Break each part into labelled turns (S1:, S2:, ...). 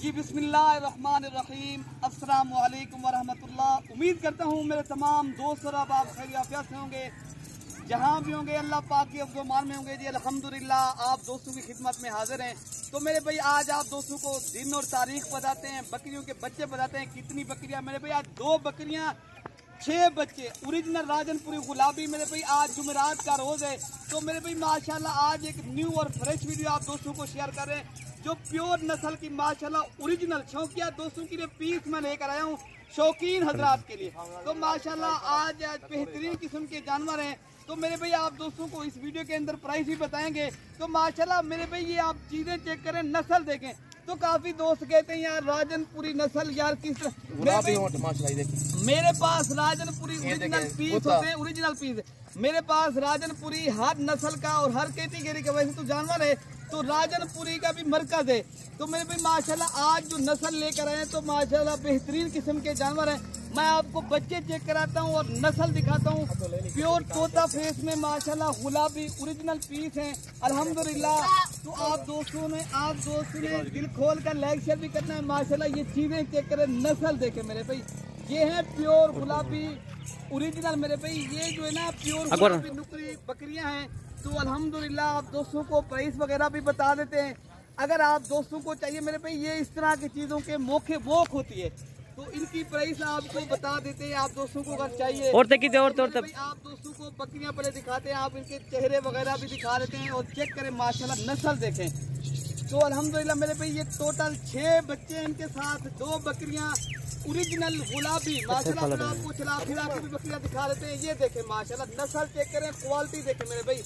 S1: जी बिस्मिल्लाहिर्रहमानिर्रहीम, अस्सलामु अलैकुम वरहमतुल्लाह। उम्मीद करता हूँ मेरे तमाम दोस्त और आप खैरियत से होंगे, जहाँ भी होंगे अल्लाह पाक की अफ़ज़ल में होंगे। जी अल्हम्दुलिल्लाह, आप दोस्तों की खिदमत में हाजिर हैं। तो मेरे भाई आज आप दोस्तों को दिन और तारीख बताते हैं, बकरियों के बच्चे बताते हैं, कितनी बकरियाँ। मेरे भाई आज 2 बकरियाँ 6 बच्चे ओरिजिनल राजनपुरी गुलाबी। मेरे भाई आज जुमेरात का रोज़ है, तो मेरे भाई माशाल्लाह आज एक न्यू और फ्रेश वीडियो आप दोस्तों को शेयर कर रहे हैं, जो प्योर नस्ल की माशाल्लाह ओरिजिनल शौकिया दोस्तों के लिए पीस मैं लेकर आया हूँ, शौकीन हजरात के लिए। तो माशाल्लाह आज बेहतरीन किस्म के जानवर हैं। तो मेरे भाई आप दोस्तों को इस वीडियो के अंदर प्राइस भी बताएंगे। तो माशाल्लाह मेरे भाई ये आप चीज़ें चेक करें, नस्ल देखें। तो काफी दोस्त कहते हैं यार राजनपुरी नस्ल यार किस मेरे पास राजनपुरी ओरिजिनल पीस होते हैं, ओरिजिनल पीस मेरे पास राजनपुरी हर नस्ल का और हर कैटेगरी का वैसे तो जानवर है, तो राजनपुरी का भी मरकज है। तो मेरे भाई माशाल्लाह आज जो नस्ल लेकर आए हैं तो माशाल्लाह बेहतरीन किस्म के जानवर हैं। मैं आपको बच्चे चेक कराता हूँ और नस्ल दिखाता हूँ। प्योर तोता फेस में माशाल्लाह गुलाबी ओरिजिनल पीस हैं अल्हम्दुलिल्लाह। तो आप दोस्तों ने दिल खोल कर लाइक शेयर भी करना है। माशाल्लाह ये चीजें चेक करें, नस्ल देखें मेरे भाई, ये है प्योर गुलाबी ओरिजिनल। मेरे भाई ये जो है ना प्योर गुलाबी नुकरी बकरियां हैं। तो अल्हम्दुलिल्लाह आप दोस्तों को प्राइस वगैरह भी बता देते हैं। अगर आप दोस्तों को चाहिए मेरे भाई ये इस तरह की चीज़ों के मौके वोक होती है, तो इनकी प्राइस आपको बता देते हैं। आप दोस्तों को अगर चाहिए और आप दोस्तों को बकरियां पहले दिखाते हैं, आप इनके चेहरे वगैरह भी दिखा देते हैं और चेक करें माशाल्लाह नस्ल देखें। तो अल्हम्दुलिल्लाह मेरे भाई ये टोटल 6 बच्चे हैं, इनके साथ 2 बकरियां ओरिजिनल गुलाबी माशाल्लाह। आपको चला फिरा के भी बकरियां दिखा देते हैं। ये देखें माशाल्लाह नस्ल चेक करें, क्वालिटी देखें मेरे भाई,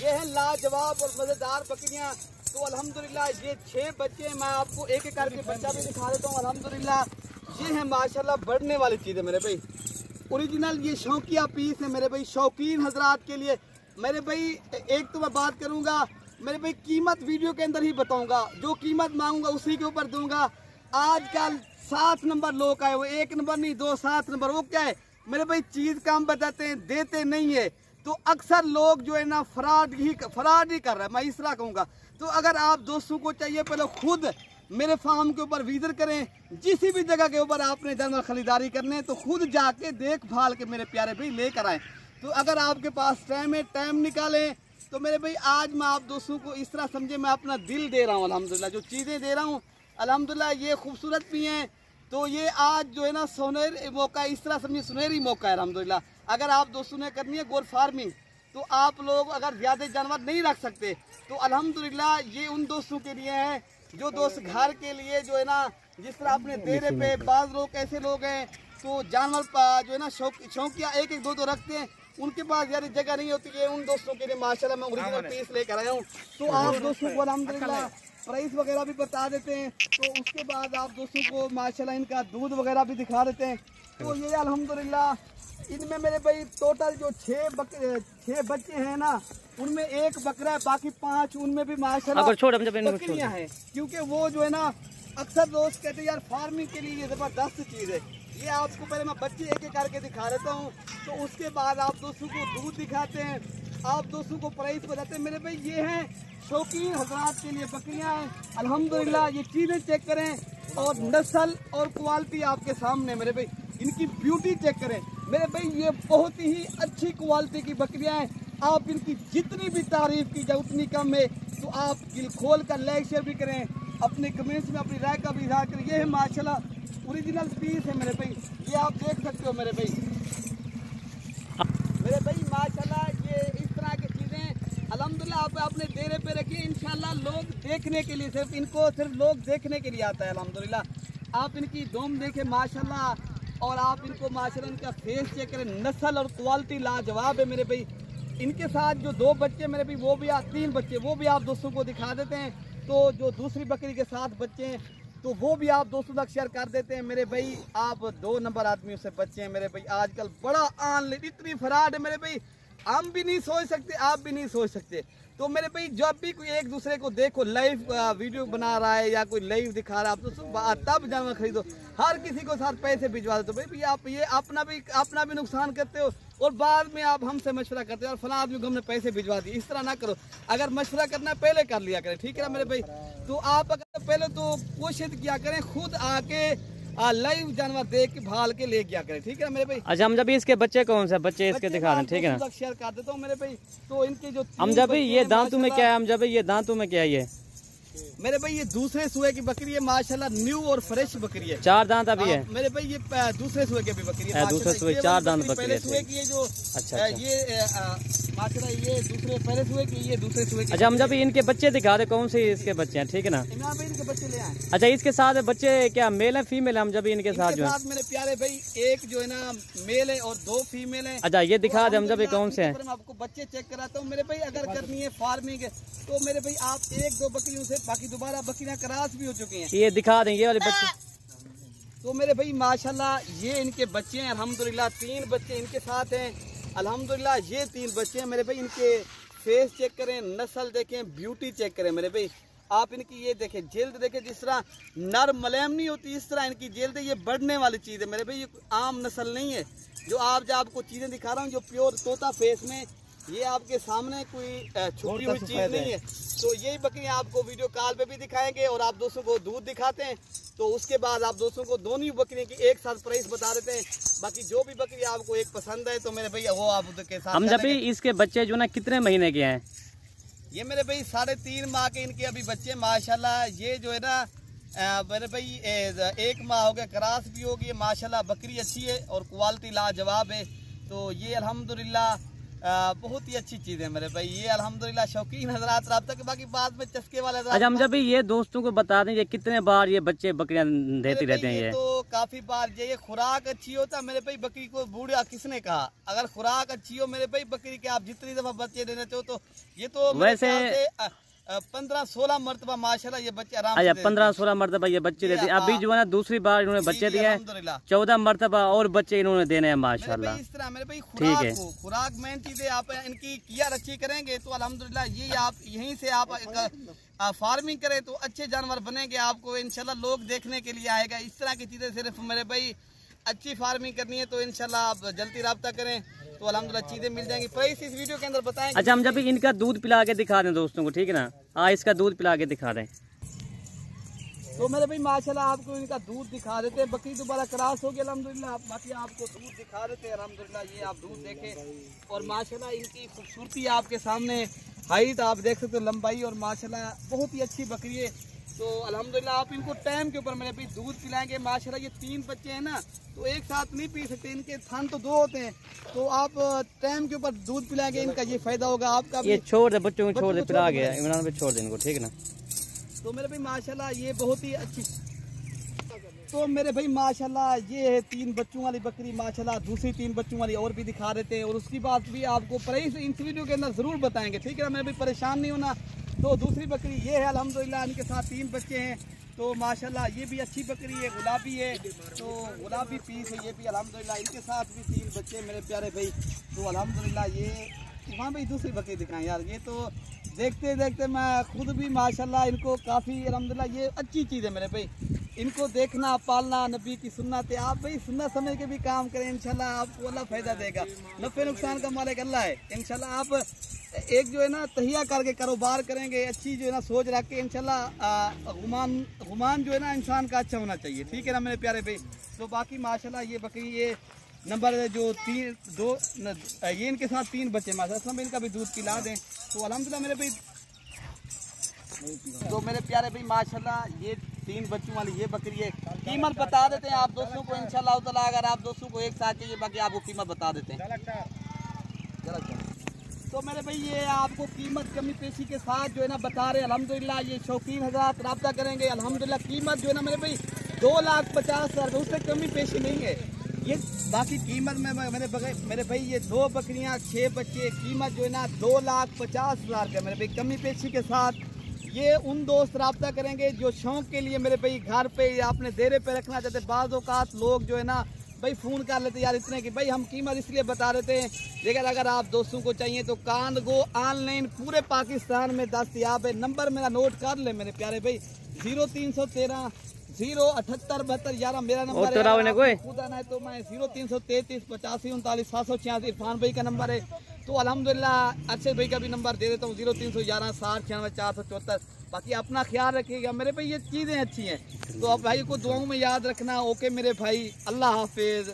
S1: ये है लाजवाब और मजेदार बकरियां। तो अल्हम्दुलिल्लाह ये 6 बच्चे हैं, मैं आपको एक एक करके बच्चा भी दिखा देता हूँ। अल्हम्दुलिल्लाह ये है माशाल्लाह बढ़ने वाली चीज़ है मेरे भाई, ओरिजिनल ये शौकिया पीस है मेरे भाई, शौकीन हजरात के लिए। मेरे भाई एक तो मैं बात करूँगा मेरे भाई, कीमत वीडियो के अंदर ही बताऊँगा, जो कीमत मांगूंगा उसी के ऊपर दूंगा। आजकल 7 नंबर लोग आए, वो 1 नंबर नहीं 2 7 नंबर, वो क्या है मेरे भाई चीज़ काम बताते हैं, देते नहीं है। तो अक्सर लोग जो है ना फ्रॉड ही कर रहा है, मैं इस तरह कहूँगा। तो अगर आप दोस्तों को चाहिए पहले खुद मेरे फार्म के ऊपर विजिट करें, जिस भी जगह के ऊपर आपने जानवर खरीदारी करने हैं तो खुद जाके देखभाल के मेरे प्यारे भाई लेकर आएँ। तो अगर आपके पास टाइम है, टाइम निकालें। तो मेरे भाई आज मैं आप दोस्तों को इस तरह समझे मैं अपना दिल दे रहा हूँ अल्हम्दुलिल्लाह, जो चीज़ें दे रहा हूँ अल्हम्दुलिल्लाह ये खूबसूरत भी हैं। तो ये आज जो है ना सुनहरी मौका, इस तरह समझिए सुनहरी मौका है अल्हम्दुलिल्लाह। अगर आप दोस्तों ने करनी है गोट फार्मिंग, तो आप लोग अगर ज़्यादा जानवर नहीं रख सकते तो अल्हम्दुलिल्लाह ये उन दोस्तों के लिए है जो दोस्त घर के लिए जो है ना, जिस तरह अपने डेरे पे बाज़ लोग ऐसे लोग हैं तो जानवर जो है ना शौकिया 1 2 रखते हैं, उनके पास यार जगह नहीं होती है। उन दोस्तों के लिए माशाल्लाह मैं ओरिजिनल पीस लेकर आया हूँ। तो आप दोस्तों को अल्हम्दुलिल्लाह प्राइस वगैरह भी बता देते हैं। तो उसके बाद आप दोस्तों को माशाल्लाह इनका दूध वगैरह भी दिखा देते हैं। तो ये अल्हम्दुलिल्लाह इनमें मेरे भाई टोटल जो 6 बच्चे हैं ना, उनमें 1 बकरा है, बाकी 5 उनमें भी माशाल्लाह बकरियां हैं। क्योंकि वो जो है ना अक्सर दोस्त कहते हैं यार फार्मिंग के लिए ये ज़बरदस्त चीज़ है। ये आपको पहले मैं बच्चे एक एक करके दिखा देता हूँ, तो उसके बाद आप दोस्तों को दूध दिखाते हैं, आप दोस्तों को प्राइस बताते हैं। मेरे भाई ये हैं शौकीन हजरात के लिए बकरियां हैं अल्हम्दुलिल्लाह। ये चीज़ें चेक करें और नस्ल और क्वालिटी आपके सामने मेरे भाई, इनकी ब्यूटी चेक करें मेरे भाई, ये बहुत ही अच्छी क्वालिटी की बकरियां हैं। आप इनकी जितनी भी तारीफ की जाए उतनी कम है। तो आप दिल खोल कर लाइक शेयर भी करें, अपने कमेंट्स में अपनी राय का भी इजहार करें। ये है माशाल्लाह ओरिजिनल पीस है मेरे भाई, ये आप देख सकते हो मेरे भाई माशाल्लाह। ये इस तरह की चीज़ें अल्हम्दुलिल्लाह आप अपने डेरे पे रखिए, इंशाल्लाह लोग देखने के लिए सिर्फ लोग देखने के लिए आता है अल्हम्दुलिल्लाह। आप इनकी दोम देखें माशाल्लाह, और आप इनको माशाल्लाह इनका फेस चेक करें, नस्ल और क्वालिटी लाजवाब है मेरे भाई। इनके साथ जो 2 बच्चे मेरे भाई, वो भी 3 बच्चे वो भी आप दोस्तों को दिखा देते हैं। तो जो दूसरी बकरी के साथ बच्चे हैं तो वो भी आप दोस्तों तक शेयर कर देते हैं मेरे भाई। आप 2 नंबर आदमियों से बच्चे हैं मेरे भाई, आजकल बड़ा ऑनलाइन इतनी फ्रॉड है मेरे भाई, हम भी नहीं सोच सकते, आप भी नहीं सोच सकते। तो मेरे भाई जब भी कोई एक दूसरे को देखो लाइव वीडियो बना रहा है या कोई लाइव दिखा रहा है, आप तो तब जानवर खरीदो, हर किसी को साथ पैसे भिजवा दो। भाई आप ये अपना भी नुकसान करते हो और बाद में आप हमसे मशवरा करते हैं और फला आदमी को हमने पैसे भिजवा दिए। इस तरह ना करो, अगर मशवरा करना है पहले कर लिया करें, ठीक है ना मेरे भाई। तो आप अगर पहले तो कोशिश किया करें खुद आके लाइव जानवर देख के भाल के ले गया करें, ठीक है ना मेरे भाई।
S2: अच्छा अमजद भाई इसके बच्चे कौन से बच्चे इसके दिखा दें, ठीक है ना।
S1: शेयर कर देता हूँ मेरे भाई। तो इनके जो
S2: अमजद भाई ये दांतों में क्या है, अमजद भाई ये दांतों में क्या है ये
S1: मेरे भाई, ये दूसरे सुए की बकरी है माशाल्लाह, न्यू और फ्रेश बकरी है।
S2: 4 दांत अभी है
S1: मेरे भाई, ये दूसरे सुए की भी बकरी है।
S2: दूसरे सुए 4 दांत बकरी है।
S1: सुए की ये जो
S2: अच्छा
S1: ये माशाल्लाह ये दूसरे पहले सुए की, ये दूसरे सुए की।
S2: अच्छा अमजद भाई इनके बच्चे दिखा दे कौन से इसके बच्चे हैं, ठीक है ना।
S1: इमरान भाई इनके बच्चे ले आए।
S2: अच्छा इसके साथ बच्चे क्या मेल है फीमेल है अमजद भाई इनके साथ जो है।
S1: मेरे प्यारे भाई एक जो है ना मेल है और 2 फीमेल है।
S2: अच्छा ये दिखा दे अमजद भाई कौन से हैं।
S1: मैं आपको बच्चे चेक कराता हूँ मेरे भाई। अगर करनी है फार्मिंग तो मेरे भाई आप 1-2 बकरियों से, बाकी दोबारा बकरियां क्रॉस भी हो चुकी हैं।
S2: ये दिखा दें ये वाले बच्चे।
S1: तो मेरे भाई माशाल्लाह ये इनके बच्चे हैं अल्हम्दुलिल्लाह। 3 बच्चे इनके साथ हैं अल्हम्दुलिल्लाह। ये 3 बच्चे हैं मेरे भाई। इनके फेस चेक करें, नस्ल देखें, ब्यूटी चेक करें मेरे भाई। आप इनकी ये देखें जिल्द देखें, जिस तरह नर मलैम नहीं होती इस तरह इनकी जिल्द है। ये बढ़ने वाली चीज़ है मेरे भाई, ये आम नस्ल नहीं है। जो आपको चीज़ें दिखा रहा हूँ जो प्योर तोता फेस में, ये आपके सामने कोई छुपी हुई चीज़ नहीं है। तो यही बकरियां आपको वीडियो कॉल पे भी दिखाएंगे और आप दोस्तों को दूध दिखाते हैं। तो उसके बाद आप दोस्तों को दोनों बकरियों की एक साथ प्राइस बता देते हैं। बाकी जो भी बकरी आपको एक पसंद है तो मेरे भैया वो आप के साथ।
S2: हम जब भी इसके बच्चे जो ना कितने महीने के हैं।
S1: ये मेरे भाई 3.5 माह के इनके अभी बच्चे माशाल्लाह। ये जो है ना मेरे भाई 1 माह हो गया, क्रॉस भी होगी माशाल्लाह। बकरी अच्छी है और क्वालिटी लाजवाब है। तो ये अल्हम्दुलिल्लाह बहुत ही अच्छी चीज है मेरे भाई। ये अल्हम्दुलिल्लाह शौकीन हजरात रब्ता के, बाकी बाद में चस्के वाले।
S2: अच्छा हम जब भी ये दोस्तों को बता दें ये कितने बार ये बच्चे बकरियां देती रहते हैं। ये
S1: तो काफी बार ये खुराक अच्छी होता मेरे भाई। बकरी को बूढ़ा किसने कहा, अगर खुराक अच्छी हो मेरे भाई बकरी के आप जितनी दफा बच्चे देना चाहो तो ये तो
S2: वैसे
S1: 15-16 मरतबा माशाल्लाह ये बच्चे आराम।
S2: अच्छा 15-16 मरतबा ये बच्चे देते हैं। अभी जो है ना दूसरी बार इन्होंने बच्चे दिए हैं, 14 मरतबा और बच्चे इन्होंने देने हैं माशाल्लाह।
S1: इस तरह मेरे भाई
S2: ठीक है।
S1: खुराक मेन चीज है। आप इनकी किया अच्छी करेंगे तो अल्हम्दुलिल्लाह ये आप यहीं से आप फार्मिंग करें तो अच्छे जानवर बनेंगे। आपको इंशाल्लाह लोग देखने के लिए आएगा। इस तरह की चीजें सिर्फ मेरे भाई अच्छी फार्मिंग करनी है तो इंशाल्लाह आप जल्दी रब्ता करें तो अल्हम्दुलिल्लाह चीजें मिल जाएंगी। प्राइस इस वीडियो के अंदर बताएंगे।
S2: अच्छा हम जब भी इनका दूध पिला के दिखा दें दोस्तों को, ठीक है ना। हाँ इसका दूध पिला के दिखा दें
S1: तो मेरे भाई माशाल्लाह आपको इनका दूध दिखा देते हैं। बकरी दोबारा क्रॉस होगी अल्हम्दुलिल्लाह। बाकी आपको दूध दिखा देते हैं अल्हम्दुलिल्लाह। ये आप दूध देखें और माशाल्लाह इनकी खूबसूरती आपके सामने, हाइट आप देख सकते हो, लंबाई, और माशाल्लाह बहुत ही अच्छी बकरी है। तो अल्हम्दुलिल्लाह आप इनको टाइम के ऊपर मेरे भाई दूध पिलाएंगे माशाल्लाह। ये 3 बच्चे हैं ना तो एक साथ नहीं पी सकते, इनके थान तो 2 होते हैं। तो आप टाइम के ऊपर दूध पिलाएंगे, इनका ये फायदा होगा आपका।
S2: ये छोड़ दे बच्चों को, छोड़ दे, पिला गया इमरान भाई, छोड़ दे इनको, ठीक है ना।
S1: तो मेरे भाई माशाल्लाह ये बहुत ही अच्छी। तो मेरे भाई माशाल्लाह ये है 3 बच्चों वाली बकरी माशाल्लाह। दूसरी 3 बच्चों वाली और भी दिखा देते हैं और उसकी बात भी आपको प्राइस इस वीडियो के अंदर जरूर बताएंगे, ठीक है ना। मेरे भाई परेशान नहीं होना। तो दूसरी बकरी ये है अल्हम्दुलिल्लाह। इनके साथ 3 बच्चे हैं तो माशाल्लाह ये भी अच्छी बकरी है, गुलाबी है। तो गुलाबी पीस है ये भी अल्हम्दुलिल्लाह। इनके साथ भी 3 बच्चे मेरे प्यारे भाई। तो अल्हम्दुलिल्लाह ये वहाँ भाई दूसरी बकरी दिखाएं यार। ये तो देखते देखते मैं खुद भी माशाल्लाह इनको काफ़ी अल्हम्दुलिल्लाह। ये अच्छी चीज़ है मेरे भाई। इनको देखना, पालना नबी की सुन्नत है। आप भाई सुन्नत समझ के भी काम करें इंशाल्लाह आपको अल्लाह फ़ायदा देगा। नफ़े नुकसान का मालिक अल्लाह है इंशाल्लाह। आप एक जो है ना तहिया करके कारोबार करेंगे, अच्छी जो है ना सोच रख के इंशाल्लाह। गुमान जो है ना इंसान का अच्छा होना चाहिए, ठीक है ना मेरे प्यारे भाई। तो बाकी माशाल्लाह ये बकरी ये नंबर जो 2 ये इनके साथ 3 बच्चे माशाल्लाह में इनका भी दूध पिला दें तो अल्हम्दुलिल्लाह मेरे भाई। तो मेरे प्यारे भाई माशाल्लाह ये 3 बच्चों वाली ये बकरी है। कीमत बता देते हैं आप दोस्तों को इंशाल्लाह ताला। अगर आप दोस्तों को एक साथ चाहिए बाकी आपको कीमत बता देते हैं। तो मेरे भाई ये आपको कीमत कमी पेशी के साथ जो है ना बता रहे हैं अल्हम्दुलिल्लाह। ये शौकीन हज़रात रब्ता करेंगे अल्हम्दुलिल्लाह। कीमत जो है ना मेरे भाई 2,50,000 उससे कमी पेशी नहीं है ये। बाकी कीमत में मेरे भाई ये 2 बकरियां 6 बच्चे, कीमत जो है ना 2,50,000 का मेरे भाई कमी पेशी के साथ। ये उन दोस्त रब्ता करेंगे जो शौक के लिए मेरे भाई घर पे या अपने डेरे पे रखना चाहते। बाज़ औक़ात लोग जो है ना भाई फ़ोन कर लेते यार इतने की, भाई हम कीमत इसलिए बता रहे थे, लेकिन अगर आप दोस्तों को चाहिए तो कांगो ऑनलाइन पूरे पाकिस्तान में दस्तयाब है। नंबर मेरा नोट कर ले मेरे प्यारे भाई, 0313 0787211 मेरा नंबर है। खुदा ना तो मैं 0333 85 39 786 इरफान भाई का नंबर है। तो अल्हम्दुलिल्लाह अक्षय भाई का भी नंबर दे देता हूँ 0311 60 96 474। बाकी अपना ख्याल रखिएगा मेरे भाई, ये चीज़ें अच्छी हैं तो आप भाई को दुआओं में याद रखना। ओके मेरे भाई, अल्लाह हाफिज।